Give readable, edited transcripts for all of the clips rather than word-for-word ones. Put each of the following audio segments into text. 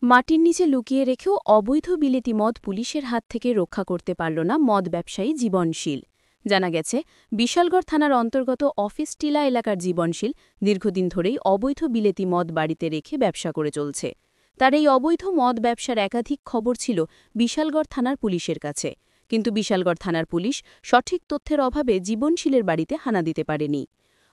মাটির নিচে লুকিয়ে রেখেও অবৈধ বিলেতি মদ পুলিশের হাত থেকে রক্ষা করতে পারল না মদ ব্যবসায়ী জীবনশীল। জানা গেছে, বিশালগড় থানার অন্তর্গত অফিস টিলা এলাকার জীবনশীল দীর্ঘদিন ধরেই অবৈধ বিলেতি মদ বাড়িতে রেখে ব্যবসা করে চলছে। তার এই অবৈধ মদ ব্যবসার একাধিক খবর ছিল বিশালগড় থানার পুলিশের কাছে, কিন্তু বিশালগড় থানার পুলিশ সঠিক তথ্যের অভাবে জীবনশীলের বাড়িতে হানা দিতে পারেনি।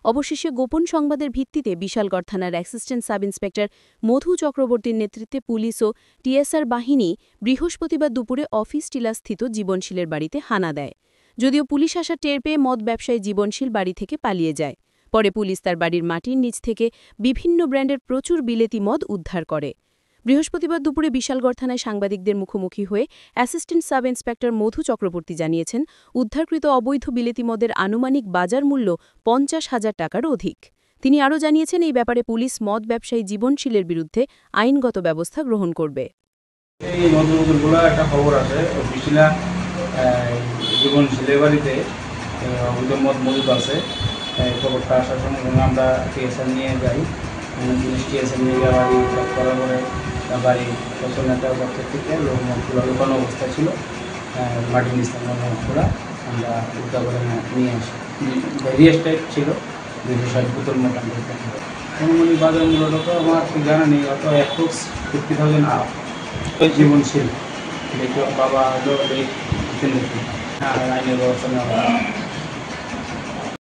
অবশেষে গোপন সংবাদের ভিত্তিতে বিশালগড় থানার অ্যাসিস্ট্যান্ট সাব ইন্সপেক্টর মধু চক্রবর্তীর নেতৃত্বে পুলিশ ও টিএসআর বাহিনী বৃহস্পতিবার দুপুরে অফিস টিলাস্থিত জীবনশীলের বাড়িতে হানা দেয়। যদিও পুলিশ আসা টের পেয়ে মদ ব্যবসায়ী জীবনশীল বাড়ি থেকে পালিয়ে যায়। পরে পুলিশ তার বাড়ির মাটির নিচ থেকে বিভিন্ন ব্র্যান্ডের প্রচুর বিলেতি মদ উদ্ধার করে। বৃহস্পতিবার দুপুরে বিশালগড় থানায় সাংবাদিকদের মুখোমুখি হয়ে অ্যাসিস্ট্যান্ট সাব ইন্সপেক্টর মধু চক্রবর্তী জানিয়েছেন, উদ্ধারকৃত অবৈধ বিলেতি মদের আনুমানিক বাজার মূল্য ৫০,০০০ টাকারও অধিক। তিনি আরও জানিয়েছেন, এই ব্যাপারে পুলিশ মদ ব্যবসায়ী জীবনশীলের বিরুদ্ধে আইনগত ব্যবস্থা গ্রহণ করবে। এই মধ্যগুলো একটা খবর আছে বিশিলা জীবনশীলের বাড়িতে অবৈধ মদ মজুদ আছে। খবরটা আসার সঙ্গে আমরা টিএসএল নিয়ে যাই। পুলিশ টিএসএল নিয়ে গিয়ে বাড়ি করার পরে বাড়ি ফসল নেতার পক্ষের থেকে মদগুলো লুকানো অবস্থা ছিল। মাটির নিচে মদগুলো আমরা উদ্ধার করে নিয়ে আসি। ভ্যারিয়াস টাইপ ছিল, ২৬০ বোতল মোটামুটি। অনুমানিক বাজার মূল্যটা তো আমার ঠিক জানা নেই, অত অ্যাপ্রক্স 50,000 আপ। জীবনশীল বাবা আইনের ব্যবস্থা নেওয়া।